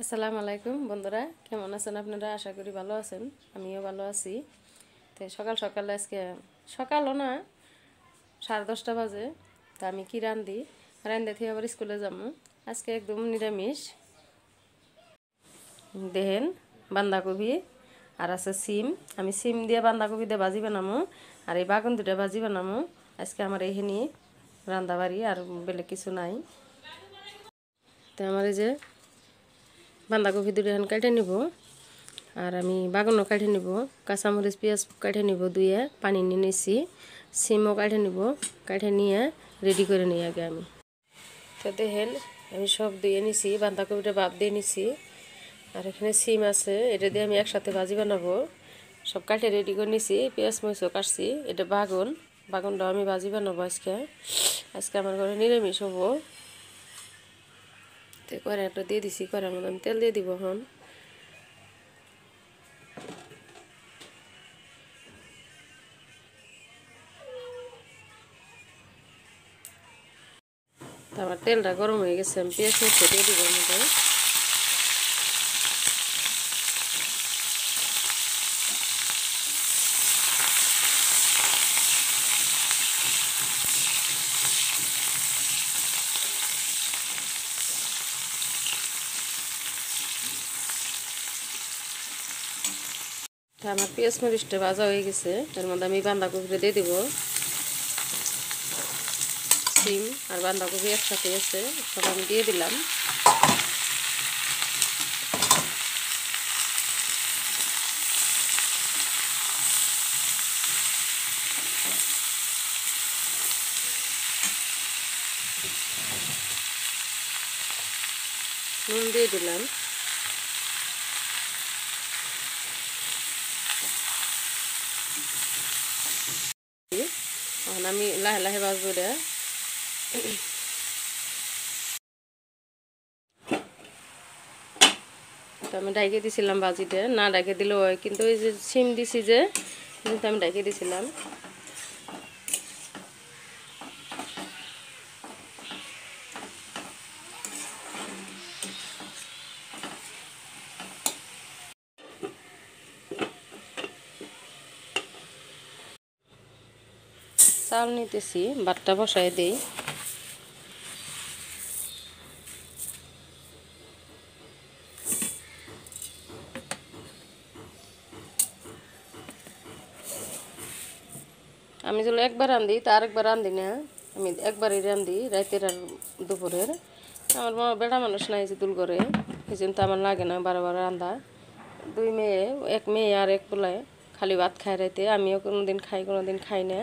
আসসালামু আলাইকুম বন্ধুরা, কেমন আছেন আপনারা? আশা করি ভালো আছেন। আমিও ভালো আছি। তো সকাল সকাল আজকে সকালও না, 10:30 বাজে। তা আমি কি রান্ধে থেকে আবার স্কুলে যাবো। আজকে একদম নিরামিষ। দেখেন, বাঁধাকপি আর আছে সিম। আমি সিম দিয়ে বাঁধাকপি দিয়ে ভাজি বানামো, আর এই বাগুন দুটা ভাজি বানামো। আজকে আমার এইখানি রান্না বাড়ি, আর বেলেগ কিছু নাই। তো আমার এই যে বাঁধাকপি দুটো এখন কেটে নিব, আর আমি বাগানও কাটে নিব, কাঁচামরিচ পেঁয়াজ কাটে নিব, ধুয়ে পানি নিয়ে নিছি। সিমও কাটে নিব, কাটে নিয়ে রেডি করে নিই আগে আমি। তো দেখেন, আমি সব ধুয়ে নিছি, বাঁধাকপিটা ভাপ দিয়ে নিছি। আর এখানে সিম আছে, এটা দিয়ে আমি একসাথে ভাজি বানাবো। সব কাটে রেডি করে নিছি, পেঁয়াজ মরিচও কাটছি। এটা বাগুনটাও আমি ভাজি বানাবো আজকে। আজকে আমার ঘরে নিরামিষ হবো। তো কড়াইটা দিয়ে দিছি, কড়াইয়ের মধ্যে আমি তেল দিয়ে দিব এখন। তারপর তেলটা গরম হয়ে গেছে, আমি পেঁয়াজ মরিচ দিয়ে দিব মধ্যে। আমার পেঁয়াজ মরিচটা ভাজা হয়ে গেছে, এর মধ্যে আমি বাঁধাকপিটা দিয়ে দিব। সিম আর বাঁধাকপি একসাথে আছে, সব আমি দিয়ে দিলাম। নুন দিয়ে দিলাম। এখন আমি লাহে লাহে ভাজবো এটা। তো আমি ডাইকে দিছিলাম ভাজিটা, না ডাইকে দিলেও হয়, কিন্তু ওই যে সিম দিছি যে, কিন্তু আমি ডাইকে দিছিলাম। চাল নিতেছি, ভাতটা বসাই দিই। আমি যদি একবার রান্ধি তা আরেকবার রান্ধি না, আমি একবারই রান্ধি, রাতের আর দুপুরের। আমার বেড়া মানুষ নাই যে দুল করে, এই জন্য তো আমার লাগে না বারো বারো রান্ধা। দুই মেয়ে, এক মেয়ে আর এক পোলায় খালি ভাত খায় রাইতে, আমিও কোনো দিন খাই কোনো দিন খাই না।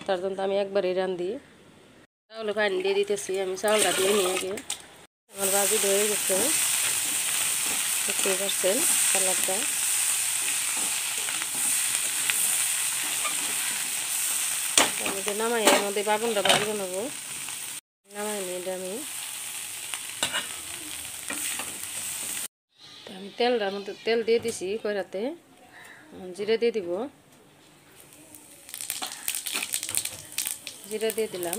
তার জন্য আমি একবারই রান্ধি। চাউলে পানি দিয়ে দিতেছি, আমি চাউলটা দিয়ে নিয়ে আগে। আমার ভাজি হয়ে গেছে, দেখতেই পাচ্ছেন কালারটা। তার মধ্যে নামাই, এর মধ্যে বাগুনটা ভাজি বানাবো। নামাই নিয়ে এটা আমি তেলটার মধ্যে তেল দিয়ে দিছি কড়াইতে, জিরে দিয়ে দিব। জিরে দিয়ে দিলাম।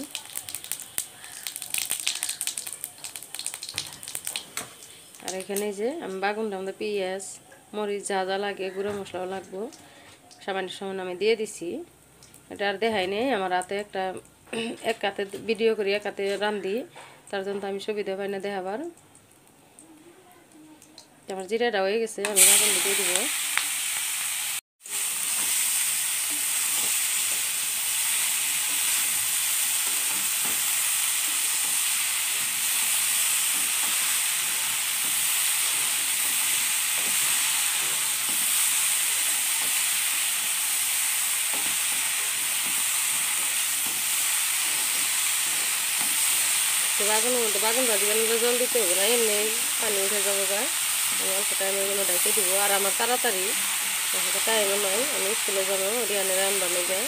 আর এখানে যে আমি বাগুনটার মধ্যে পেঁয়াজ মরিচ যা যা লাগে, গুঁড়ো মশলাও লাগবো, সামান্য সামান্য আমি দিয়ে দিছি। এটা আর দেখাই নেই, আমার হাতে একটা এক হাতে ভিডিও করি, এক হাতে রান্ধি, তার জন্য আমি সুবিধা পাই না দেখাবার। আমার জিরাটা হয়ে গেছে, আমি বাগুন দিয়ে দিব। তো বাগুনের মধ্যে বাগুন ভাজি বানালে জল দিতে হবে না, এমনি পানি উঠে যাবো গা। আমি অল্প টাইমের জন্য ঢাকে দিব। আর আমার তাড়াতাড়ি টাইমও নয়, আমি স্কুলে যাবো, রিয়ানের রান্না লেগে।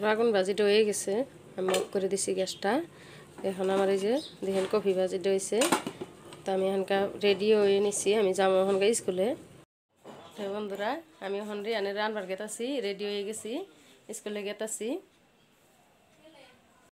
বাগুন ভাজিটা হয়ে গেছে, আমি অফ করে দিছি গ্যাসটা। এখন আমার এই যে দেখেন কফি ভাজিটা হয়েছে। তো আমি এখানকার রেডি হয়ে নিছি, আমি যাবো এখনকার স্কুলে। বন্ধুরা আমি এখন রিয়ানের রান্নার গেতাছি, রেডি হয়ে গেছি, স্কুলে গেতাছি।